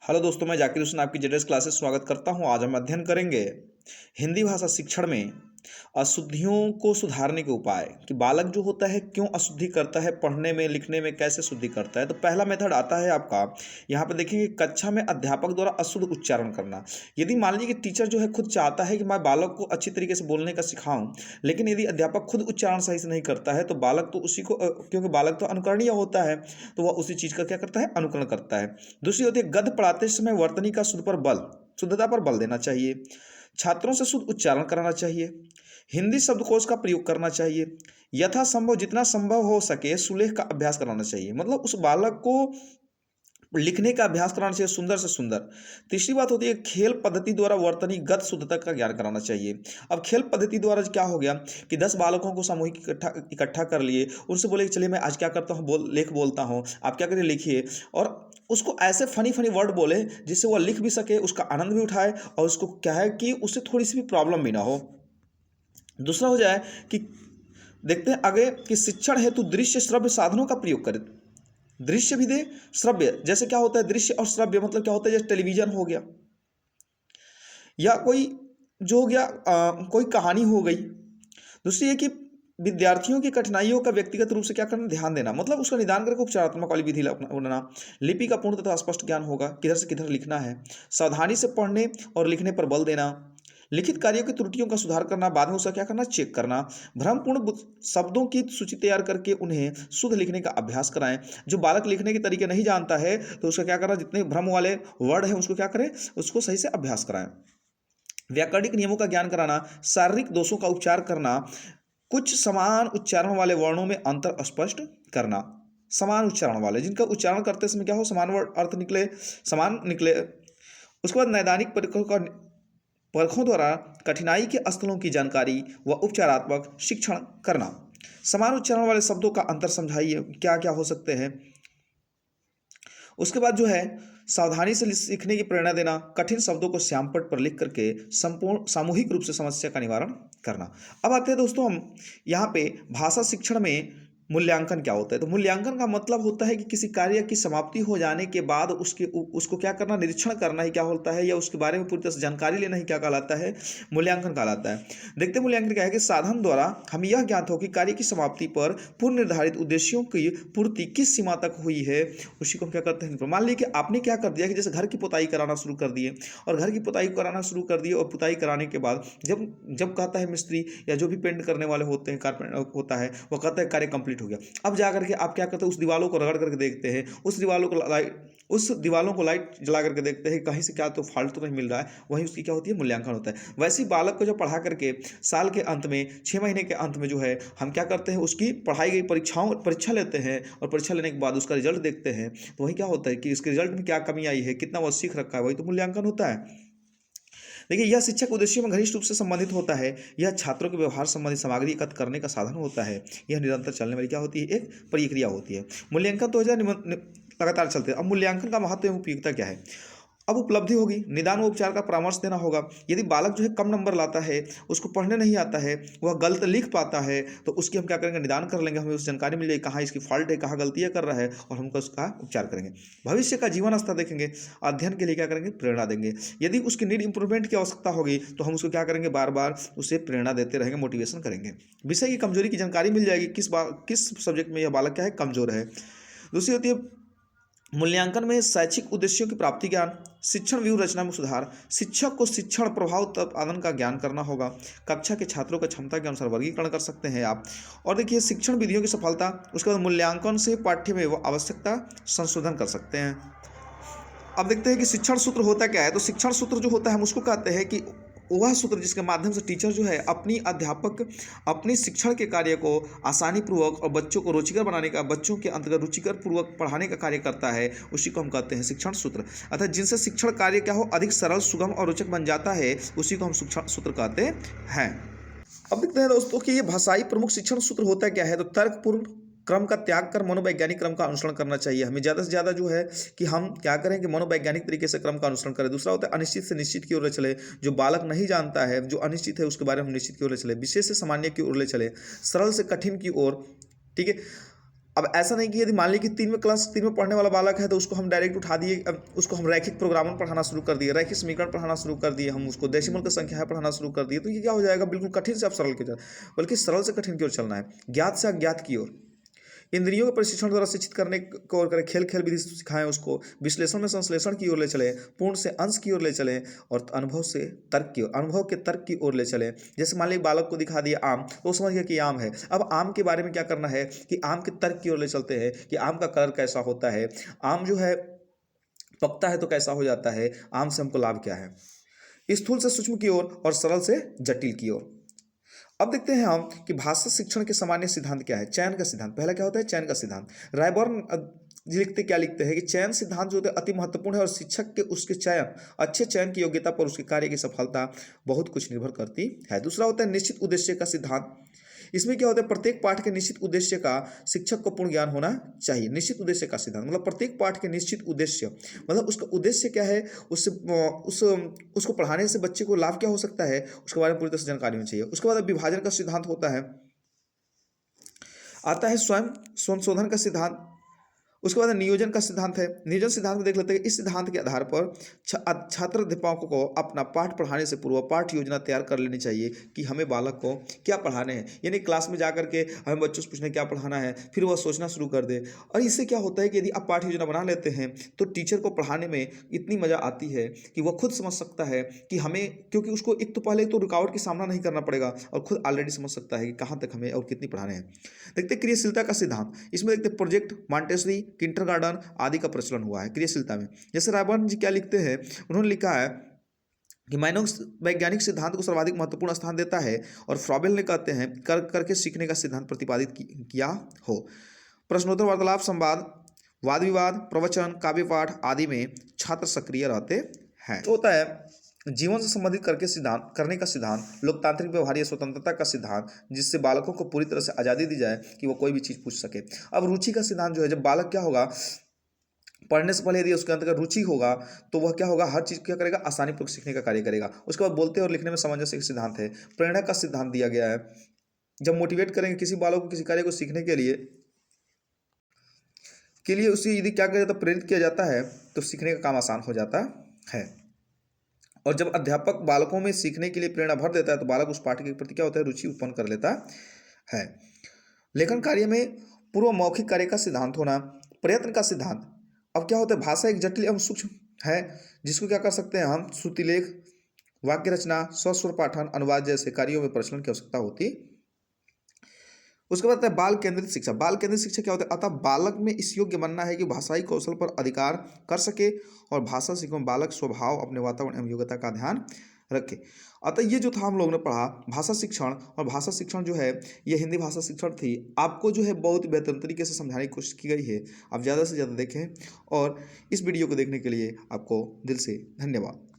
Hello दोस्तों, मैं जाकिर हुसैन आपकी जेडएस क्लासेस स्वागत करता हूं। आज हम अध्ययन करेंगे हिंदी भाषा शिक्षण में अशुद्धियों को सुधारने के उपाय कि बालक जो होता है क्यों अशुद्धि करता है, पढ़ने में लिखने में कैसे शुद्धि करता है। तो पहला मेथड आता है आपका, यहाँ पे देखिए कक्षा में अध्यापक द्वारा अशुद्ध उच्चारण करना। यदि मान लीजिए कि टीचर जो है खुद चाहता है कि मैं बालक को अच्छी तरीके से बोलने का सिखाऊं, लेकिन यदि अध्यापक खुद उच्चारण सही से नहीं करता है तो बालक तो उसी को क्योंकि बालक तो अनुकरणीय होता है, तो वह उसी चीज़ का क्या करता है, अनुकरण करता है। दूसरी होती है गद्य पढ़ाते समय वर्तनी का शुद्धता पर बल देना चाहिए। छात्रों से शुद्ध उच्चारण कराना चाहिए। हिंदी शब्दकोश का प्रयोग करना चाहिए। यथासंभव जितना संभव हो सके सुलेख का अभ्यास कराना चाहिए, मतलब उस बालक को लिखने का अभ्यास कराना चाहिए सुंदर से सुंदर। तीसरी बात होती है खेल पद्धति द्वारा वर्तनीगत शुद्धता का ज्ञान कराना चाहिए। अब खेल पद्धति द्वारा क्या हो गया कि 10 बालकों को सामूहिक इकट्ठा कर लिए, उनसे बोले कि चलिए मैं आज क्या करता हूँ, लेख बोलता हूँ, आप क्या करिए लिखिए, और उसको ऐसे फनी फनी वर्ड बोले जिससे वह लिख भी सके, उसका आनंद भी उठाए, और उसको क्या है कि उससे थोड़ी सी भी प्रॉब्लम भी ना हो। दूसरा हो जाए कि देखते हैं आगे कि शिक्षण हेतु दृश्य श्रव्य साधनों का प्रयोग करें। दृश्य भी दे, श्रव्य, जैसे क्या होता है दृश्य और श्रव्य, मतलब क्या होता है जैसे टेलीविजन हो गया या कोई जो हो गया कोई कहानी हो गई। दूसरी है कि विद्यार्थियों की कठिनाइयों का व्यक्तिगत रूप से क्या करना, ध्यान देना, मतलब उसका निदान करके उपचारात्मक वाली विधि अपनाना। लिपि का पूर्ण तथा स्पष्ट ज्ञान होगा, किधर से किधर लिखना है। सावधानी से पढ़ने और लिखने पर बल देना। लिखित कार्यों की त्रुटियों का सुधार करना, बाद में उसका क्या करना, चेक करना। भ्रमपूर्ण शब्दों की सूची तैयार करके उन्हें शुद्ध लिखने का अभ्यास कराएं। जो बालक लिखने के तरीके नहीं जानता है तो उसका क्या करना, जितने भ्रम वाले वर्ड हैं उसको क्या करें, उसको सही से अभ्यास कराएं। व्याकरणिक नियमों का ज्ञान कराना, शारीरिक दोषों का उपचार करना, कुछ समान उच्चारण वाले वर्णों में अंतर स्पष्ट करना। समान उच्चारण वाले, जिनका उच्चारण करते समय क्या हो, समान वर्ड अर्थ निकले, समान निकले। उसके बाद नैदानिक परखों द्वारा कठिनाई के स्थलों की जानकारी व उपचारात्मक शिक्षण करना। समान उच्चारण वाले शब्दों का अंतर समझाइए, क्या क्या हो सकते हैं। उसके बाद जो है सावधानी से सीखने की प्रेरणा देना, कठिन शब्दों को श्यामपट्ट पर लिख करके संपूर्ण सामूहिक रूप से समस्या का निवारण करना। अब आते हैं दोस्तों हम यहाँ पे भाषा शिक्षण में मूल्यांकन क्या होता है। तो मूल्यांकन का मतलब होता है कि किसी कार्य की समाप्ति हो जाने के बाद उसको क्या करना, निरीक्षण करना ही क्या होता है, या उसके बारे में पूरी तरह से जानकारी लेना ही क्या कहलाता है, मूल्यांकन कहलाता है। देखते हैं मूल्यांकन क्या है कि साधन द्वारा हमें यह ज्ञात हो कि कार्य की समाप्ति पर पूर्व निर्धारित उद्देश्यों की पूर्ति किस सीमा तक हुई है, उसी को हम क्या करते हैं। मान लीजिए कि आपने क्या कर दिया कि जैसे घर की पुताई कराना शुरू कर दिए, और घर की पुताई कराना शुरू कर दिए, और पुताई कराने के बाद जब जब कहता है मिस्त्री या जो भी पेंट करने वाले होते हैं, कारपेंटर होता है, वो कहता है कार्य कंप्लीट हो गया। अब जा करके आप क्या करते हैं, उस दीवारों को रगड़ करके देखते हैं, उस दीवारों को लाइट जला करके देखते हैं कहीं से क्या तो फाल्ट तो नहीं मिल रहा है, वहीं उसकी क्या होती है, मूल्यांकन होता है। वैसे ही बालक को जो पढ़ा करके साल के अंत में 6 महीने के अंत में जो है हम क्या करते हैं, उसकी पढ़ाई गई परीक्षा लेते हैं, और परीक्षा लेने के बाद उसका रिजल्ट देखते हैं, तो वही क्या होता है कि इसके रिजल्ट में क्या कमी आई है, कितना वो सीख रखा है, वही तो मूल्यांकन होता है। देखिए यह शिक्षक उद्देश्यों में घनिष्ठ रूप से संबंधित होता है। यह छात्रों के व्यवहार संबंधी सामग्री एकत्र करने का साधन होता है। यह निरंतर चलने वाली क्या होती है, एक प्रक्रिया होती है। मूल्यांकन तो लगातार चलते हैं। अब मूल्यांकन का महत्व एवं उपयोगिता क्या है। अब उपलब्धि होगी, निदान व उपचार का परामर्श देना होगा। यदि बालक जो है कम नंबर लाता है, उसको पढ़ने नहीं आता है, वह गलत लिख पाता है, तो उसकी हम क्या करेंगे, निदान कर लेंगे, हमें उस जानकारी मिल जाएगी कहाँ इसकी फॉल्ट है, कहाँ गलतियाँ कर रहा है, और हमको उसका उपचार करेंगे। भविष्य का जीवन स्तर देखेंगे, अध्ययन के लिए क्या करेंगे, प्रेरणा देंगे। यदि उसकी नीड इंप्रूवमेंट की आवश्यकता होगी तो हम उसको क्या करेंगे, बार बार उसे प्रेरणा देते रहेंगे, मोटिवेशन करेंगे। विषय की कमजोरी की जानकारी मिल जाएगी, किस सब्जेक्ट में यह बालक क्या है, कमजोर है। दूसरी होती है मूल्यांकन में शैक्षिक उद्देश्यों की प्राप्ति ज्ञान, शिक्षण व्यूह रचना में सुधार। शिक्षक को शिक्षण प्रभाव उत्पादन का ज्ञान करना होगा। कक्षा के छात्रों का क्षमता के अनुसार वर्गीकरण कर सकते हैं आप। और देखिए शिक्षण विधियों की सफलता, उसके बाद मूल्यांकन से पाठ्य में वो आवश्यकता संशोधन कर सकते हैं। अब देखते हैं कि शिक्षण सूत्र होता क्या है। तो शिक्षण सूत्र जो होता है हम उसको कहते हैं कि वह सूत्र जिसके माध्यम से टीचर जो है अपनी शिक्षण के कार्य को आसानी पूर्वक और बच्चों को रुचिकर बनाने का, बच्चों के अंतर्गत रुचिकर पूर्वक पढ़ाने का कार्य करता है, उसी को हम कहते हैं शिक्षण सूत्र। अर्थात जिनसे शिक्षण कार्य क्या हो, अधिक सरल, सुगम और रोचक बन जाता है, उसी को हम शिक्षण सूत्र कहते हैं। अब देखते हैं दोस्तों कि ये भाषाई प्रमुख शिक्षण सूत्र होता क्या है। तो तर्कपूर्ण क्रम का त्याग कर मनोवैज्ञानिक क्रम का अनुसरण करना चाहिए। हमें ज़्यादा से ज़्यादा जो है कि हम क्या करें कि मनोवैज्ञानिक तरीके से क्रम का अनुसरण करें। दूसरा होता है अनिश्चित से निश्चित की ओर ले चले। जो बालक नहीं जानता है, जो अनिश्चित है, उसके बारे में हम निश्चित की ओर ले चले। विशेष से सामान्य की ओर ले चले, सरल से कठिन की ओर, ठीक है। अब ऐसा नहीं कि यदि मान लीजिए कि क्लास 3 में पढ़ने वाला बालक है तो उसको हम डायरेक्ट उठा दिए, अब उसको हम रैखिक प्रोग्रामन पढ़ाना शुरू कर दिए, रैखिक समीकरण पढ़ाना शुरू कर दिए, हम उसको डेसिमल की संख्या पढ़ाना शुरू कर दिए, तो ये क्या हो जाएगा, बिल्कुल कठिन से अब सरल की ओर, बल्कि सरल से कठिन की ओर चलना है, ज्ञात से अज्ञात की ओर। इंद्रियों के प्रशिक्षण द्वारा शिक्षित करने को और करें, खेल खेल विधि सिखाएं उसको, विश्लेषण में संश्लेषण की ओर ले चले, पूर्ण से अंश की ओर ले चले, और अनुभव से तर्क की ओर, अनुभव के तर्क की ओर ले चले। जैसे मान लीजिए बालक को दिखा दिया आम, तो वो समझ गया कि आम है। अब आम के बारे में क्या करना है कि आम के तर्क की ओर ले चलते हैं कि आम का कलर कैसा होता है, आम जो है पकता है तो कैसा हो जाता है, आम से हमको लाभ क्या है, स्थूल से सूक्ष्म की ओर और सरल से जटिल की ओर। अब देखते हैं हम कि भाषा शिक्षण के सामान्य सिद्धांत क्या है। चयन का सिद्धांत, पहला क्या होता है, चयन का सिद्धांत। रायबर्न क्या लिखते हैं कि चयन सिद्धांत जो होता है अति महत्वपूर्ण है और शिक्षक के उसके चयन, अच्छे चयन की योग्यता पर उसके कार्य की सफलता बहुत कुछ निर्भर करती है। दूसरा होता है निश्चित उद्देश्य का सिद्धांत। इसमें क्या होता है, प्रत्येक पाठ के निश्चित उद्देश्य का शिक्षक को पूर्ण ज्ञान होना चाहिए। निश्चित उद्देश्य का सिद्धांत मतलब प्रत्येक पाठ के निश्चित उद्देश्य, मतलब उसका उद्देश्य क्या है, उससे उसको पढ़ाने से बच्चे को लाभ क्या हो सकता है, उसके बारे में पूरी तरह से जानकारी होनी चाहिए। उसके बाद विभाजन का सिद्धांत होता है, आता है स्वयं संशोधन का सिद्धांत। उसके बाद नियोजन का सिद्धांत है। नियोजन सिद्धांत में देख लेते हैं कि इस सिद्धांत के आधार पर छात्र अध्यापकों को अपना पाठ पढ़ाने से पूर्व पाठ योजना तैयार कर लेनी चाहिए कि हमें बालक को क्या पढ़ाने हैं, यानी क्लास में जाकर के हमें बच्चों से पूछना क्या पढ़ाना है, फिर वह सोचना शुरू कर दे। और इससे क्या होता है कि यदि आप पाठ योजना बना लेते हैं तो टीचर को पढ़ाने में इतनी मज़ा आती है कि वह खुद समझ सकता है कि हमें, क्योंकि उसको एक तो पहले तो रुकावट की सामना नहीं करना पड़ेगा और खुद ऑलरेडी समझ सकता है कि कहाँ तक हमें और कितनी पढ़ाने हैं। देखते क्रियाशीलता का सिद्धांत, इसमें देखते प्रोजेक्ट, मॉन्टेसरी, किंडरगार्टन आदि का प्रचलन हुआ है क्रियाशीलता में। जैसे रायबर्न जी क्या लिखते हैं, उन्होंने लिखा है कि माइनोक्स वैज्ञानिक सिद्धांत को सर्वाधिक महत्वपूर्ण स्थान देता है और फ्रॉबेल ने कहते हैं कर करके सीखने का सिद्धांत प्रतिपादित किया हो। प्रश्नोत्तर, वार्तालाप, संवाद, वाद विवाद, प्रवचन, काव्य पाठ आदि में छात्र सक्रिय रहते हैं। तो होता है जीवन से संबंधित करके सिद्धांत करने का सिद्धांत, लोकतांत्रिक व्यवहारिक स्वतंत्रता का सिद्धांत, जिससे बालकों को पूरी तरह से आज़ादी दी जाए कि वो कोई भी चीज़ पूछ सके। अब रुचि का सिद्धांत जो है, जब बालक क्या होगा, पढ़ने से पहले यदि उसके अंदर रुचि होगा तो वह क्या होगा, हर चीज़ क्या करेगा, आसानी पूर्वक सीखने का कार्य करेगा। उसके बाद बोलते और लिखने में सामंजस्य का सिद्धांत है। प्रेरणा का सिद्धांत दिया गया है, जब मोटिवेट करेंगे किसी बालक को किसी कार्य को सीखने के लिए उसे यदि क्या किया जाता है, प्रेरित किया जाता है, तो सीखने का काम आसान हो जाता है। और जब अध्यापक बालकों में सीखने के लिए प्रेरणा भर देता है तो बालक उस पाठ के प्रति क्या होता है, रुचि उत्पन्न कर लेता है। लेखन कार्य में पूर्व मौखिक कार्य का सिद्धांत होना। प्रयत्न का सिद्धांत, अब क्या होता है, भाषा एक जटिल एवं सूक्ष्म है जिसको क्या कर सकते हैं हम, श्रुतिलेख, वाक्य रचना, सस्वर पाठन, अनुवाद जैसे कार्यों में प्रचलन की आवश्यकता होती। उसके बाद है बाल केंद्रित शिक्षा। बाल केंद्रित शिक्षा क्या होता है, अतः बालक में इस योग्य बनना है कि भाषाई कौशल पर अधिकार कर सके और भाषा सीखने बालक स्वभाव, अपने वातावरण एवं योग्यता का ध्यान रखे। अतः ये जो था हम लोगों ने पढ़ा भाषा शिक्षण, और भाषा शिक्षण जो है ये हिंदी भाषा शिक्षण थी। आपको जो है बहुत बेहतर तरीके से समझाने की कोशिश की गई है। आप ज़्यादा से ज़्यादा देखें और इस वीडियो को देखने के लिए आपको दिल से धन्यवाद।